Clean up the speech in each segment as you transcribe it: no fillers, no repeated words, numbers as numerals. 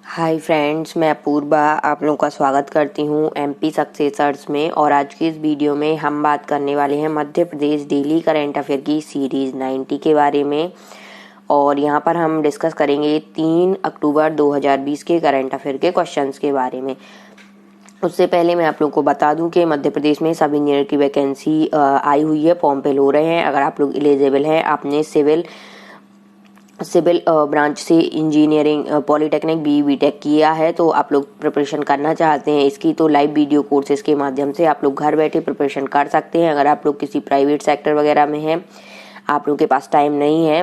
Hi friends, मैं अपूर्वा आप लोगों का स्वागत करती हूँ एमपी सक्सेसर्स में। और आज की इस वीडियो में हम बात करने वाले हैं Madhya Pradesh daily current affair की सीरीज़ 90 के बारे में। और यहाँ पर हम डिस्कस करेंगे 3 अक्टूबर 2020 के करंट अफेयर के क्वेश्चंस के बारे में। उससे पहले मैं आप लोगों को बता दूं कि मध्य प्रदेश में सब इंजीनियर की वैकेंसी आई हुई है, फॉर्म फिल हो रहे हैं। अगर आप लोग एलिजिबल हैं, आपने सिविल ब्रांच से इंजीनियरिंग पॉलिटेक्निक बीटेक किया है, तो आप लोग प्रिपरेशन करना चाहते हैं इसकी, तो लाइव वीडियो कोर्सेज के माध्यम से आप लोग घर बैठे प्रिपरेशन कर सकते हैं। अगर आप लोग किसी प्राइवेट सेक्टर वगैरह में हैं, आप लोग के पास टाइम नहीं है,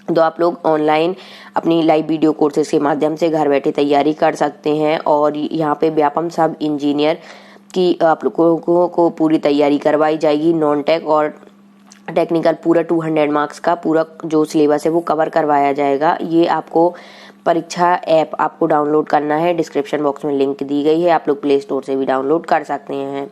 तो आप लोग ऑनलाइन अपनी लाइव वीडियो कोर्सेज के माध्यम से घर बैठे तैयारी कर सकते हैं। और यहाँ पे व्यापम सब इंजीनियर की आप लोगों को पूरी तैयारी करवाई जाएगी। नॉन टेक और टेक्निकल पूरा 200 मार्क्स का पूरा जो सिलेबस है वो कवर करवाया जाएगा। ये आपको परीक्षा ऐप आपको डाउनलोड करना है, डिस्क्रिप्शन बॉक्स में लिंक दी गई है, आप लोग प्ले स्टोर से भी डाउनलोड कर सकते हैं।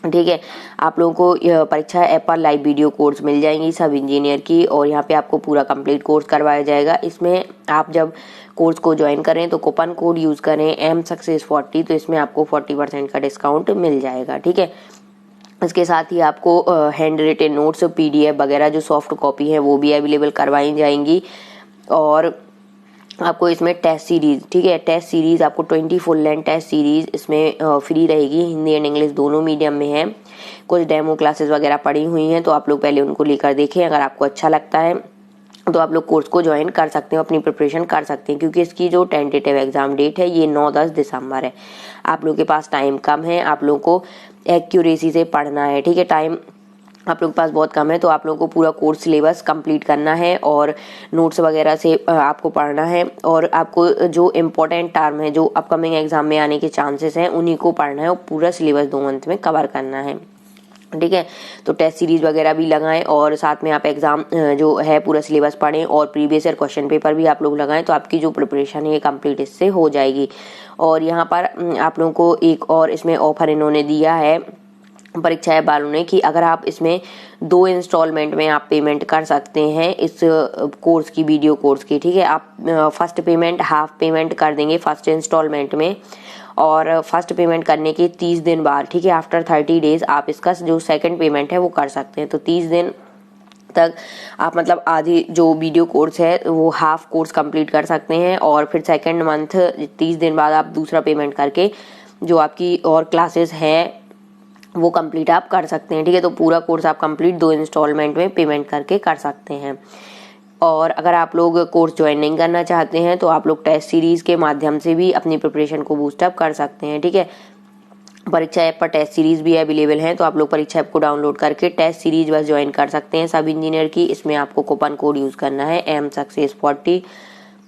ठीक है, आप लोगों को परीक्षा ऐप पर लाइव वीडियो कोर्स मिल जाएंगी सब इंजीनियर की, और यहाँ पे आपको पूरा कंप्लीट कोर्स करवाया जाएगा। इसमें आप जब कोर्स को ज्वाइन करें तो कूपन कोड यूज़ करें MSuccess40, तो इसमें आपको 40% का डिस्काउंट मिल जाएगा। ठीक है, इसके साथ ही आपको हैंड रिटेन नोट्स, PDF वगैरह जो सॉफ्ट कॉपी है वो भी अवेलेबल करवाई जाएंगी। और आपको इसमें टेस्ट सीरीज, ठीक है, टेस्ट सीरीज आपको 20 फुल लेंथ टेस्ट सीरीज इसमें फ्री रहेगी। हिंदी एंड इंग्लिश दोनों मीडियम में है। कुछ डेमो क्लासेस वगैरह पड़ी हुई हैं, तो आप लोग पहले उनको लेकर देखें। अगर आपको अच्छा लगता है तो आप लोग कोर्स को ज्वाइन कर सकते हैं, अपनी प्रिपरेशन कर सकते हैं, क्योंकि इसकी जो टेंटेटिव एग्जाम डेट है ये 9-10 दिसंबर है। आप लोगों के पास टाइम कम है, आप लोगों को एक्यूरेसी से पढ़ना है। ठीक है, टाइम आप लोगों के पास बहुत कम है, तो आप लोगों को पूरा कोर्स सिलेबस कंप्लीट करना है और नोट्स वगैरह से आपको पढ़ना है। और आपको जो इम्पोर्टेंट टर्म है जो अपकमिंग एग्जाम में आने के चांसेस हैं उन्हीं को पढ़ना है, और पूरा सिलेबस 2 मंथ में कवर करना है। ठीक है, तो टेस्ट सीरीज वगैरह भी लगाएं, और साथ में आप एग्जाम जो है पूरा सिलेबस पढ़ें, और प्रीवियस ईयर क्वेश्चन पेपर भी आप लोग लगाएं, तो आपकी जो प्रिपरेशन है ये कंप्लीट इससे हो जाएगी। और यहाँ पर आप लोगों को एक और इसमें ऑफर इन्होंने दिया है परीक्षा ऐप वालों ने, कि अगर आप इसमें 2 इंस्टॉलमेंट में आप पेमेंट कर सकते हैं इस कोर्स की, वीडियो कोर्स की। ठीक है, आप फर्स्ट पेमेंट हाफ पेमेंट कर देंगे फर्स्ट इंस्टॉलमेंट में, और फर्स्ट पेमेंट करने के 30 दिन बाद, ठीक है, आफ्टर 30 डेज आप इसका जो सेकंड पेमेंट है वो कर सकते हैं। तो 30 दिन तक आप मतलब आधी जो वीडियो कोर्स है वो हाफ कोर्स कंप्लीट कर सकते हैं, और फिर सेकंड मंथ 30 दिन बाद आप दूसरा पेमेंट करके जो आपकी और क्लासेस हैं वो कंप्लीट आप कर सकते हैं। ठीक है, तो पूरा कोर्स आप कंप्लीट 2 इंस्टॉलमेंट में पेमेंट करके कर सकते हैं। और अगर आप लोग कोर्स ज्वाइन नहीं करना चाहते हैं तो आप लोग टेस्ट सीरीज के माध्यम से भी अपनी प्रिपरेशन को बूस्टअप कर सकते हैं। ठीक है, परीक्षा ऐप पर टेस्ट सीरीज भी अवेलेबल हैं, तो आप लोग परीक्षा ऐप को डाउनलोड करके टेस्ट सीरीज बस ज्वाइन कर सकते हैं सब इंजीनियर की। इसमें आपको कूपन कोड यूज़ करना है MSuccess40,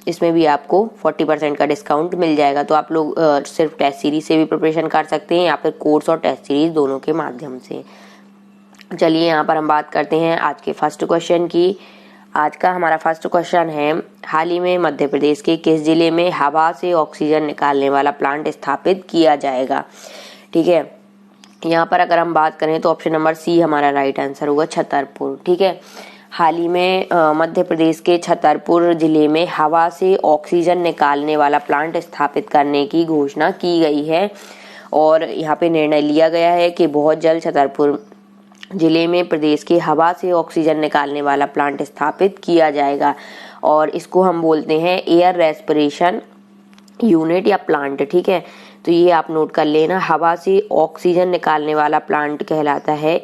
इसमें भी आपको 40% का डिस्काउंट मिल जाएगा। तो आप लोग सिर्फ टेस्ट सीरीज से भी प्रिपरेशन कर सकते हैं, या फिर कोर्स और टेस्ट सीरीज दोनों के माध्यम से। चलिए यहाँ पर हम बात करते हैं आज के फर्स्ट क्वेश्चन की। आज का हमारा फर्स्ट क्वेश्चन है, हाल ही में मध्य प्रदेश के किस जिले में हवा से ऑक्सीजन निकालने वाला प्लांट स्थापित किया जाएगा। ठीक है, यहाँ पर अगर हम बात करें तो ऑप्शन नंबर सी हमारा राइट आंसर होगा, छतरपुर। ठीक है, हाल ही में मध्य प्रदेश के छतरपुर जिले में हवा से ऑक्सीजन निकालने वाला प्लांट स्थापित करने की घोषणा की गई है, और यहाँ पे निर्णय लिया गया है कि बहुत जल्द छतरपुर जिले में प्रदेश के हवा से ऑक्सीजन निकालने वाला प्लांट स्थापित किया जाएगा, और इसको हम बोलते हैं एयर रेस्पिरेशन यूनिट या प्लांट। ठीक है, तो ये आप नोट कर लेना, हवा से ऑक्सीजन निकालने वाला प्लांट कहलाता है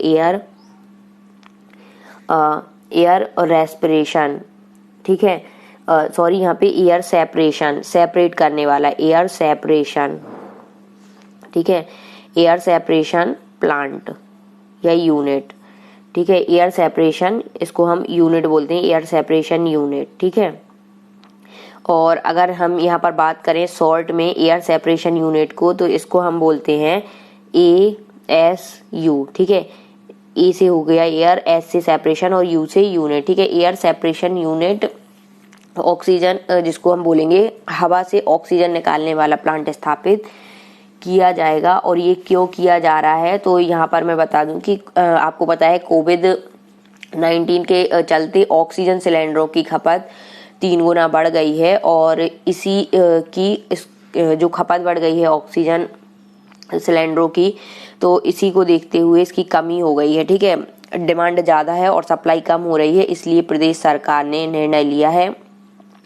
एयर रेस्पिरेशन। ठीक है, सॉरी यहाँ पे एयर सेपरेशन, सेपरेट करने वाला एयर सेपरेशन। ठीक है, एयर सेपरेशन प्लांट या यूनिट। ठीक है, एयर सेपरेशन इसको हम यूनिट बोलते हैं, एयर सेपरेशन यूनिट। ठीक है, और अगर हम यहाँ पर बात करें शॉर्ट में एयर सेपरेशन यूनिट को, तो इसको हम बोलते हैं ASU। ठीक है, ए से हो गया एयर, एस से सेपरेशन और यू से यूनिट। ठीक है, एयर सेपरेशन यूनिट ऑक्सीजन जिसको हम बोलेंगे हवा से ऑक्सीजन निकालने वाला प्लांट स्थापित किया जाएगा। और ये क्यों किया जा रहा है, तो यहाँ पर मैं बता दूं कि आपको पता है कोविड-19 के चलते ऑक्सीजन सिलेंडरों की खपत 3 गुना बढ़ गई है और इसी जो खपत बढ़ गई है ऑक्सीजन सिलेंडरों की, तो इसी को देखते हुए इसकी कमी हो गई है। ठीक है, डिमांड ज़्यादा है और सप्लाई कम हो रही है, इसलिए प्रदेश सरकार ने निर्णय लिया है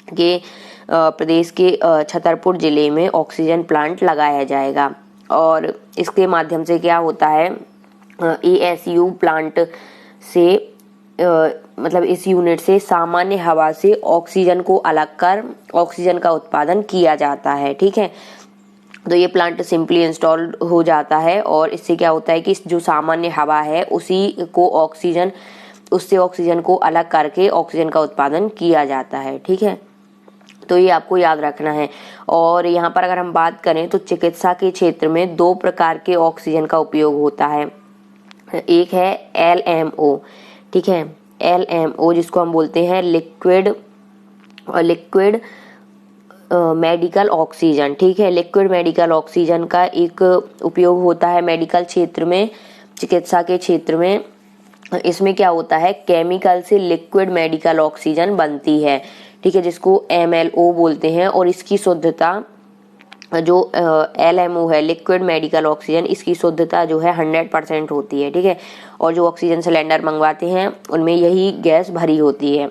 कि प्रदेश के छतरपुर जिले में ऑक्सीजन प्लांट लगाया जाएगा। और इसके माध्यम से क्या होता है, ASU प्लांट से मतलब इस यूनिट से सामान्य हवा से ऑक्सीजन को अलग कर ऑक्सीजन का उत्पादन किया जाता है। ठीक है, तो ये प्लांट सिंपली इंस्टॉल हो जाता है और इससे क्या होता है कि जो सामान्य हवा है उससे ऑक्सीजन को अलग करके ऑक्सीजन का उत्पादन किया जाता है। ठीक है, तो ये आपको याद रखना है। और यहाँ पर अगर हम बात करें तो चिकित्सा के क्षेत्र में 2 प्रकार के ऑक्सीजन का उपयोग होता है। एक है LMO, ठीक है, LMO जिसको हम बोलते हैं लिक्विड मेडिकल ऑक्सीजन। ठीक है, लिक्विड मेडिकल ऑक्सीजन का एक उपयोग होता है मेडिकल क्षेत्र में, चिकित्सा के क्षेत्र में। इसमें क्या होता है, केमिकल से लिक्विड मेडिकल ऑक्सीजन बनती है। ठीक है, जिसको MLO बोलते हैं और इसकी शुद्धता जो LMO है लिक्विड मेडिकल ऑक्सीजन, इसकी शुद्धता जो है 100% होती है। ठीक है, और जो ऑक्सीजन सिलेंडर मंगवाते हैं उनमें यही गैस भरी होती है।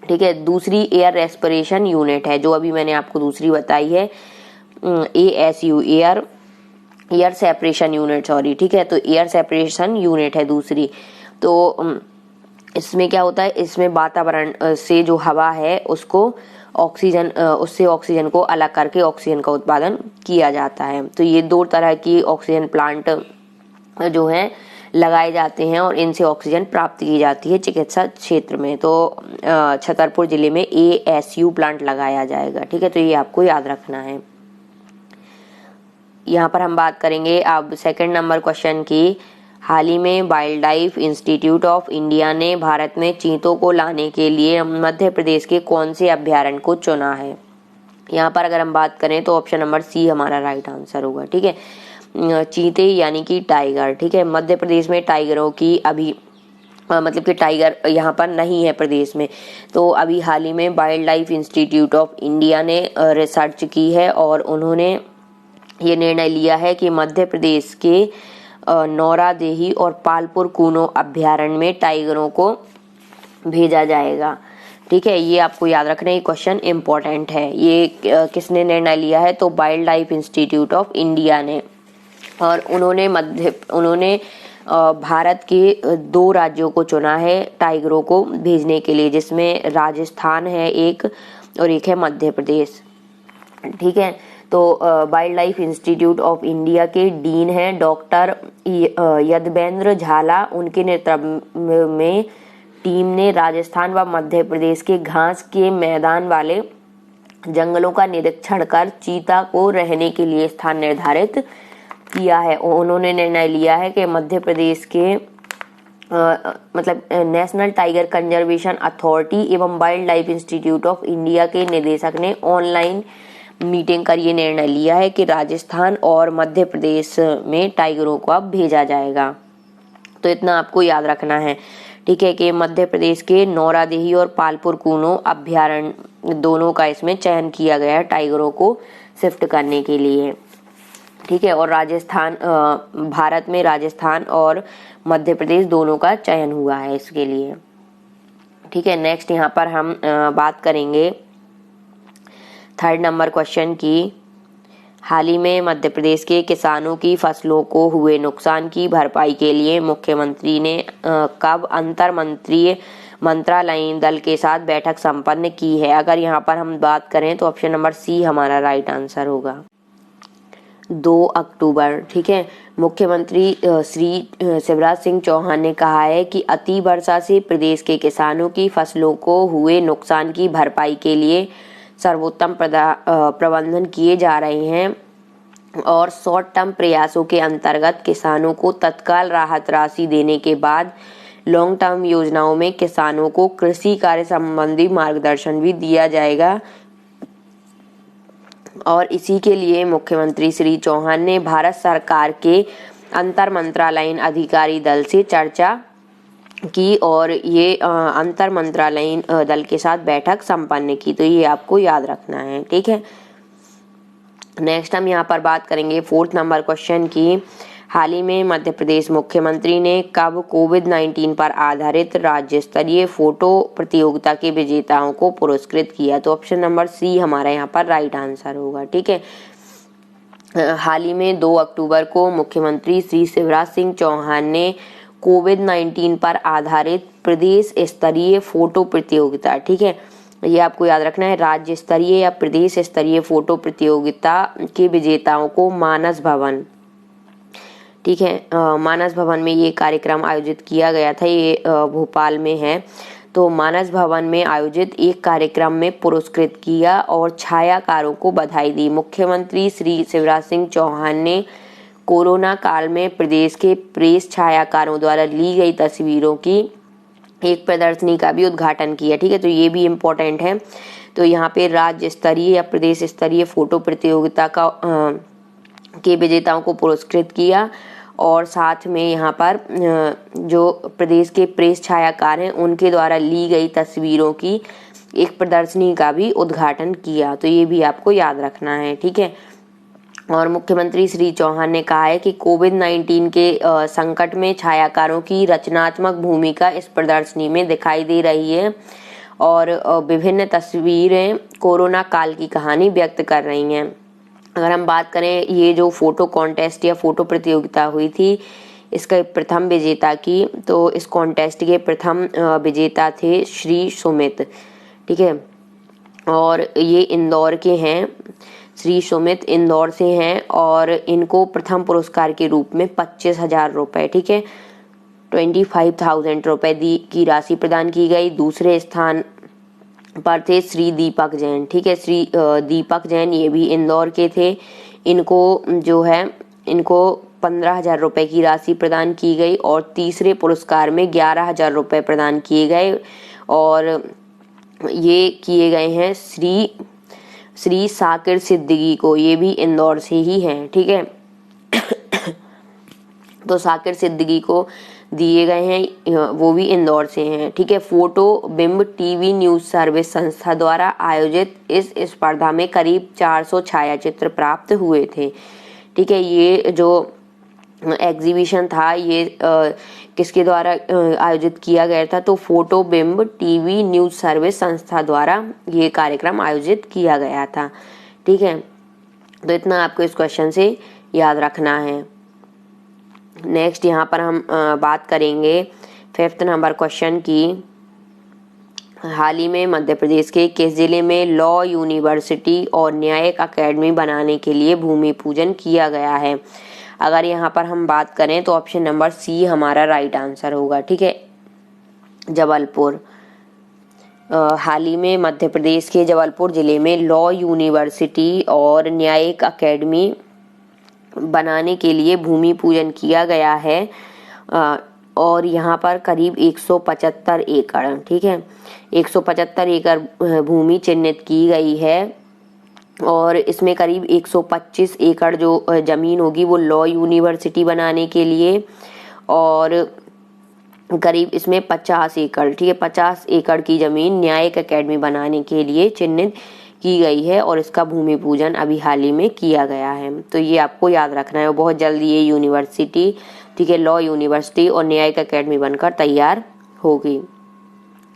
ठीक है, दूसरी एयर रेस्पिरेशन यूनिट है जो अभी मैंने आपको दूसरी बताई है, ASU air separation unit, sorry. ठीक है, तो एयर सेपरेशन यूनिट है दूसरी। तो इसमें क्या होता है, इसमें वातावरण से जो हवा है उससे ऑक्सीजन को अलग करके ऑक्सीजन का उत्पादन किया जाता है। तो ये 2 तरह की ऑक्सीजन प्लांट जो हैं लगाए जाते हैं और इनसे ऑक्सीजन प्राप्त की जाती है चिकित्सा क्षेत्र में। तो छतरपुर जिले में ASU प्लांट लगाया जाएगा। ठीक है, तो ये आपको याद रखना है। यहाँ पर हम बात करेंगे अब सेकंड नंबर क्वेश्चन की। हाल ही में wild life institute of India ने भारत में चीतों को लाने के लिए मध्य प्रदेश के कौन से अभ्यारण्य को चुना है? यहाँ पर अगर हम बात करें तो ऑप्शन नंबर C हमारा राइट आंसर होगा। ठीक है, चीते यानी कि टाइगर। ठीक है, मध्य प्रदेश में टाइगरों की अभी मतलब कि टाइगर यहाँ पर नहीं है प्रदेश में। तो अभी हाल ही में wild life institute of India ने रिसर्च की है और उन्होंने ये निर्णय लिया है कि मध्य प्रदेश के नौरादेही और पालपुर कूनो अभ्यारण्य में टाइगरों को भेजा जाएगा। ठीक है, ये आपको याद रखना, ये क्वेश्चन इम्पोर्टेंट है। ये किसने निर्णय लिया है? तो wild life institute of India ने। और उन्होंने भारत के 2 राज्यों को चुना है टाइगरों को भेजने के लिए, जिसमें राजस्थान है एक और एक है मध्य प्रदेश। ठीक है, तो wild life institute of India के डीन हैं डॉक्टर यदवेंद्र झाला। उनके नेतृत्व में टीम ने राजस्थान व मध्य प्रदेश के घास के मैदान वाले जंगलों का निरीक्षण कर चीता को रहने के लिए स्थान निर्धारित किया है। उन्होंने निर्णय लिया है कि मध्य प्रदेश के नेशनल टाइगर कंजर्वेशन अथॉरिटी एवं wild life institute of India के निदेशक ने ऑनलाइन मीटिंग कर ये निर्णय लिया है कि राजस्थान और मध्य प्रदेश में टाइगरों को अब भेजा जाएगा। तो इतना आपको याद रखना है। ठीक है, कि मध्य प्रदेश के नौरादेही और पालपुर कूनो अभ्यारण्य दोनों का इसमें चयन किया गया है टाइगरों को शिफ्ट करने के लिए। ठीक है, और राजस्थान भारत में राजस्थान और मध्य प्रदेश दोनों का चयन हुआ है इसके लिए। ठीक है, नेक्स्ट यहाँ पर हम बात करेंगे थर्ड नंबर क्वेश्चन की। हाल ही में मध्य प्रदेश के किसानों की फसलों को हुए नुकसान की भरपाई के लिए मुख्यमंत्री ने कब अंतर मंत्रालयीन दल के साथ बैठक संपन्न की है? अगर यहाँ पर हम बात करें तो ऑप्शन नंबर C हमारा राइट आंसर होगा, 2 अक्टूबर। ठीक है, मुख्यमंत्री श्री शिवराज सिंह चौहान ने कहा है कि अति वर्षा से प्रदेश के किसानों की फसलों को हुए नुकसान की भरपाई के लिए सर्वोत्तम प्रबंधन किए जा रहे हैं और शॉर्ट टर्म प्रयासों के अंतर्गत किसानों को तत्काल राहत राशि देने के बाद लॉन्ग टर्म योजनाओं में किसानों को कृषि कार्य संबंधी मार्गदर्शन भी दिया जाएगा। और इसी के लिए मुख्यमंत्री श्री चौहान ने भारत सरकार के अंतर मंत्रालयीन अधिकारी दल से चर्चा की और ये अंतर मंत्रालयीन दल के साथ बैठक संपन्न की। तो ये आपको याद रखना है, ठीक है। नेक्स्ट हम यहाँ पर बात करेंगे 4th नंबर क्वेश्चन की। हाल ही में मध्य प्रदेश मुख्यमंत्री ने कब कोविड-19 पर आधारित राज्य स्तरीय फोटो प्रतियोगिता के विजेताओं को पुरस्कृत किया? तो ऑप्शन नंबर सी हमारा यहाँ पर राइट आंसर होगा, ठीक है। हाल ही में 2 अक्टूबर को मुख्यमंत्री श्री शिवराज सिंह चौहान ने कोविड-19 पर आधारित प्रदेश स्तरीय फोटो प्रतियोगिता, ठीक है, ये आपको याद रखना है, राज्य स्तरीय या प्रदेश स्तरीय फोटो प्रतियोगिता के विजेताओं को मानस भवन, ठीक है, मानस भवन में ये कार्यक्रम आयोजित किया गया था। ये भोपाल में है। तो मानस भवन में आयोजित एक कार्यक्रम में पुरस्कृत किया और छायाकारों को बधाई दी। मुख्यमंत्री श्री शिवराज सिंह चौहान ने कोरोना काल में प्रदेश के प्रेस छायाकारों द्वारा ली गई तस्वीरों की एक प्रदर्शनी का भी उद्घाटन किया, ठीक है। तो ये भी इम्पोर्टेंट है। तो यहाँ पे राज्य स्तरीय या प्रदेश स्तरीय फोटो प्रतियोगिता का के विजेताओं को पुरस्कृत किया और साथ में यहाँ पर जो प्रदेश के प्रेस छायाकार हैं उनके द्वारा ली गई तस्वीरों की एक प्रदर्शनी का भी उद्घाटन किया। तो ये भी आपको याद रखना है, ठीक है। और मुख्यमंत्री श्री चौहान ने कहा है कि कोविड-19 के संकट में छायाकारों की रचनात्मक भूमिका इस प्रदर्शनी में दिखाई दे रही है और विभिन्न तस्वीरें कोरोना काल की कहानी व्यक्त कर रही हैं। अगर हम बात करें ये जो फोटो कॉन्टेस्ट या फोटो प्रतियोगिता हुई थी इसका प्रथम विजेता की, तो इस कॉन्टेस्ट के प्रथम विजेता थे श्री सुमित, ठीक है, और ये इंदौर के हैं। श्री सुमित इंदौर से हैं और इनको प्रथम पुरस्कार के रूप में 25,000 रुपये, ठीक है, 25,000 रुपये की राशि प्रदान की गई। दूसरे स्थान पर थे श्री दीपक जैन, ठीक है, श्री दीपक जैन, ये भी इंदौर के थे। इनको जो है इनको 15,000 रुपये की राशि प्रदान की गई और तीसरे पुरस्कार में 11,000 रुपये प्रदान किए गए और ये किए गए हैं श्री साकिर सिद्दीकी को, ये भी इंदौर से ही हैं, ठीक है। तो साकिर सिद्दीकी को दिए गए हैं, वो भी इंदौर से हैं, ठीक है। फोटो बिंब टीवी न्यूज सर्विस संस्था द्वारा आयोजित इस स्पर्धा में करीब 400 छायाचित्र प्राप्त हुए थे, ठीक है। ये जो एग्जीबिशन था ये किसके द्वारा आयोजित किया गया था? तो फोटो बिंब टीवी न्यूज सर्विस संस्था द्वारा ये कार्यक्रम आयोजित किया गया था, ठीक है। तो इतना आपको इस क्वेश्चन से याद रखना है। नेक्स्ट यहाँ पर हम बात करेंगे 5th नंबर क्वेश्चन की। हाल ही में मध्य प्रदेश के किस जिले में लॉ यूनिवर्सिटी और न्यायिक अकेडमी बनाने के लिए भूमि पूजन किया गया है? अगर यहाँ पर हम बात करें तो ऑप्शन नंबर सी हमारा राइट आंसर होगा, ठीक है, जबलपुर। हाल ही में मध्य प्रदेश के जबलपुर जिले में लॉ यूनिवर्सिटी और न्यायिक अकेडमी बनाने के लिए भूमि पूजन किया गया है और यहाँ पर करीब 175 एकड़, ठीक है, 175 एकड़ भूमि चिन्हित की गई है और इसमें करीब 125 एकड़ जो जमीन होगी वो लॉ यूनिवर्सिटी बनाने के लिए और करीब इसमें 50 एकड़, ठीक है, 50 एकड़ की जमीन न्यायिक अकेडमी बनाने के लिए चिन्हित की गई है और इसका भूमि पूजन अभी हाल ही में किया गया है। तो ये आपको याद रखना है, बहुत जल्दी ये यूनिवर्सिटी, ठीक है, लॉ यूनिवर्सिटी और न्यायिक अकेडमी बनकर तैयार होगी।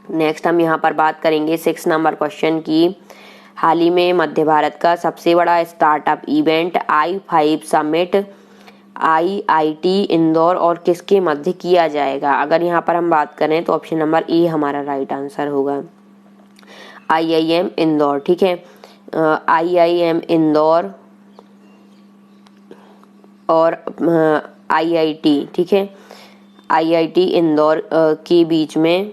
नेक्स्ट हम यहाँ पर बात करेंगे 6 नंबर क्वेश्चन की। हाल ही में मध्य भारत का सबसे बड़ा startup event i5 summit IIT Indore और किसके मध्य किया जाएगा? अगर यहाँ पर हम बात करें तो ऑप्शन नंबर ए हमारा राइट आंसर होगा, IIM इंदौर, ठीक है, IIM इंदौर और IIT, ठीक है, IIT इंदौर के बीच में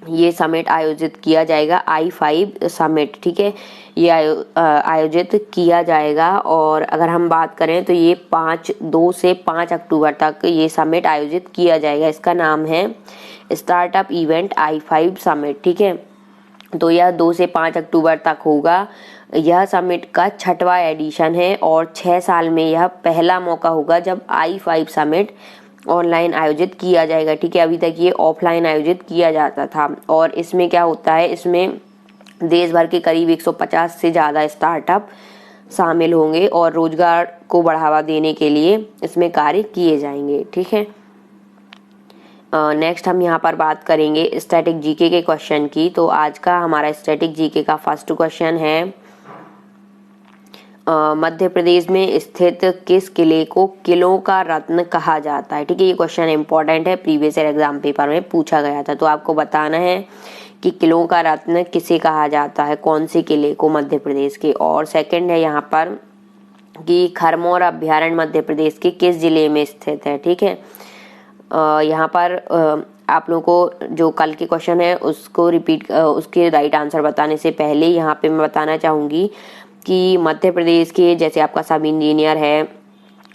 ये समिट आयोजित किया जाएगा, i5 समिट, ठीक है, ये आयोजित किया जाएगा और अगर हम बात करें तो ये 2 से 5 अक्टूबर तक ये समिट आयोजित किया जाएगा। इसका नाम है स्टार्टअप इवेंट i5 समिट, ठीक है। तो यह 2 से 5 अक्टूबर तक होगा। यह समिट का 6वां एडिशन है और 6 साल में यह पहला मौका होगा जब i5 समिट ऑनलाइन आयोजित किया जाएगा। ठीक है, अभी तक ये ऑफलाइन आयोजित किया जाता था। और इसमें क्या होता है, इसमें देश भर के करीब 150 से ज़्यादा स्टार्टअप शामिल होंगे और रोजगार को बढ़ावा देने के लिए इसमें कार्य किए जाएंगे। ठीक है, नेक्स्ट हम यहाँ पर बात करेंगे स्टैटिक जीके के क्वेश्चन की। तो आज का हमारा स्टैटिक जीके का फर्स्ट क्वेश्चन है, मध्य प्रदेश में स्थित किस किले को किलों का रत्न कहा जाता है। ठीक है, ये क्वेश्चन इंपॉर्टेंट है, प्रीवियस ईयर एग्जाम पेपर में पूछा गया था। तो आपको बताना है कि किलों का रत्न किसे कहा जाता है, कौन से किले को मध्य प्रदेश के। और सेकंड है यहाँ पर कि खरमौर अभ्यारण्य मध्य प्रदेश के किस जिले में स्थित है। ठीक है, यहाँ पर आप लोगों को जो कल के क्वेश्चन है उसको रिपीट, उसके राइट आंसर बताने से पहले यहाँ पे मैं बताना चाहूँगी कि मध्य प्रदेश के जैसे आपका सब इंजीनियर है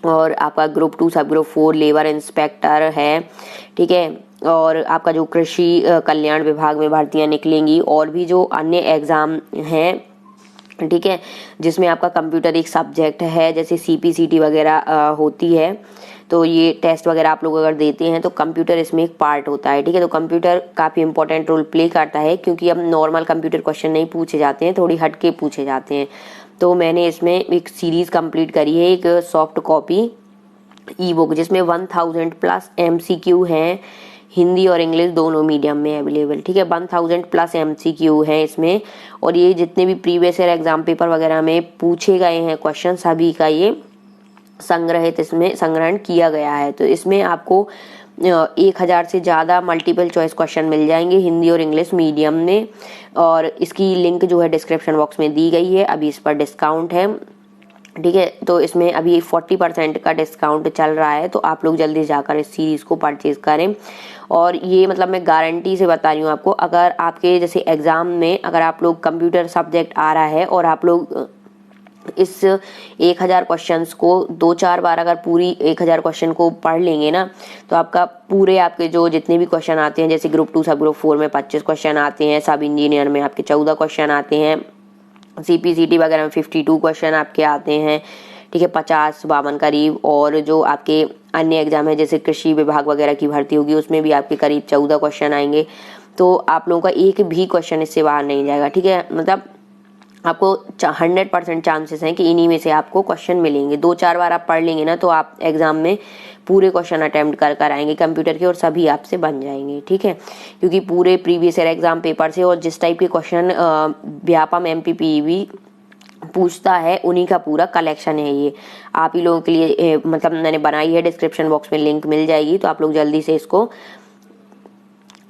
और आपका ग्रुप 2 सब ग्रुप 4 लेबर इंस्पेक्टर है। ठीक है, और आपका जो कृषि कल्याण विभाग में भर्तियाँ निकलेंगी और भी जो अन्य एग्ज़ाम हैं, ठीक है, जिसमें आपका कंप्यूटर एक सब्जेक्ट है, जैसे CPCT वगैरह होती है। तो ये टेस्ट वगैरह आप लोग अगर देते हैं तो कंप्यूटर इसमें एक पार्ट होता है। ठीक है, तो कंप्यूटर काफ़ी इंपॉर्टेंट रोल प्ले करता है, क्योंकि अब नॉर्मल कंप्यूटर क्वेश्चन नहीं पूछे जाते हैं, थोड़ी हट के पूछे जाते हैं। तो मैंने इसमें एक सीरीज़ कंप्लीट करी है, एक सॉफ्ट कॉपी ई बुक, जिसमें 1000+ MCQ हैं, हिंदी और इंग्लिश दोनों मीडियम में अवेलेबल। ठीक है, 1000+ MCQ है इसमें। और ये जितने भी प्रीवियस ईयर एग्जाम पेपर वगैरह में पूछे गए हैं क्वेश्चन, सभी का ये संग्रहित इसमें संग्रहण किया गया है। तो इसमें आपको 1000 से ज़्यादा मल्टीपल चॉइस क्वेश्चन मिल जाएंगे हिंदी और इंग्लिश मीडियम में। और इसकी लिंक जो है डिस्क्रिप्शन बॉक्स में दी गई है, अभी इस पर डिस्काउंट है। ठीक है, तो इसमें अभी 40% का डिस्काउंट चल रहा है, तो आप लोग जल्दी जाकर इस सीरीज़ को परचेज करें। और ये मतलब मैं गारंटी से बता रही हूँ आपको, अगर आपके जैसे एग्ज़ाम में अगर आप लोग कंप्यूटर सब्जेक्ट आ रहा है और आप लोग इस 1000 क्वेश्चंस को 2-4 बार अगर पूरी 1000 क्वेश्चन को पढ़ लेंगे ना, तो आपका पूरे आपके जो जितने भी क्वेश्चन आते हैं, जैसे ग्रुप 2 सब ग्रुप 4 में 25 क्वेश्चन आते हैं, सब इंजीनियर में आपके 14 क्वेश्चन आते हैं, CPCT वगैरह में 52 क्वेश्चन आपके आते हैं। ठीक है, 50-52 करीब। और जो आपके अन्य एग्जाम है जैसे कृषि विभाग वगैरह की भर्ती होगी, उसमें भी आपके करीब 14 क्वेश्चन आएंगे। तो आप लोगों का एक भी क्वेश्चन इससे बाहर नहीं जाएगा। ठीक है, मतलब आपको 100% चांसेस हैं कि इन्हीं में से आपको क्वेश्चन मिलेंगे। 2-4 बार आप पढ़ लेंगे ना, तो आप एग्जाम में पूरे क्वेश्चन अटेम्प्ट कर आएंगे कंप्यूटर के, और सभी आपसे बन जाएंगे। ठीक है, क्योंकि पूरे प्रीवियस ईयर एग्जाम पेपर से और जिस टाइप के क्वेश्चन व्यापम MPPEB पूछता है, उन्हीं का पूरा कलेक्शन है ये। आप ही लोगों के लिए मतलब मैंने बनाई है, डिस्क्रिप्शन बॉक्स में लिंक मिल जाएगी, तो आप लोग जल्दी से इसको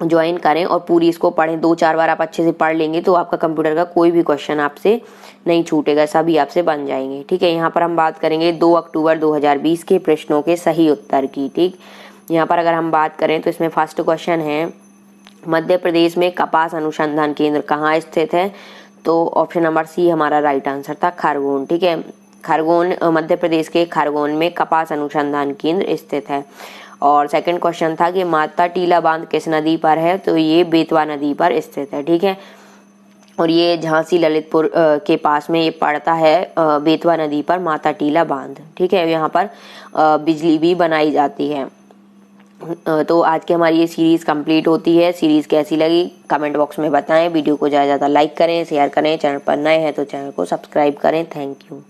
ज्वाइन करें और पूरी इसको पढ़ें। 2-4 बार आप अच्छे से पढ़ लेंगे तो आपका कंप्यूटर का कोई भी क्वेश्चन आपसे नहीं छूटेगा, सभी आपसे बन जाएंगे। ठीक है, यहाँ पर हम बात करेंगे 2 अक्टूबर 2020 के प्रश्नों के सही उत्तर की। ठीक, यहाँ पर अगर हम बात करें तो इसमें फर्स्ट क्वेश्चन है, मध्य प्रदेश में कपास अनुसंधान केंद्र कहाँ स्थित है। तो ऑप्शन नंबर C हमारा राइट आंसर था, खरगोन। ठीक है, खरगोन मध्य प्रदेश के खरगोन में कपास अनुसंधान केंद्र स्थित है। और सेकंड क्वेश्चन था कि माता टीला बांध किस नदी पर है। तो ये बेतवा नदी पर स्थित है। ठीक है, और ये झांसी ललितपुर के पास में ये पड़ता है, बेतवा नदी पर माता टीला बांध। ठीक है, यहाँ पर बिजली भी बनाई जाती है। तो आज की हमारी ये सीरीज़ कंप्लीट होती है। सीरीज़ कैसी लगी कमेंट बॉक्स में बताएं। वीडियो को ज़्यादा लाइक करें, शेयर करें। चैनल पर नए हैं तो चैनल को सब्सक्राइब करें। Thank you.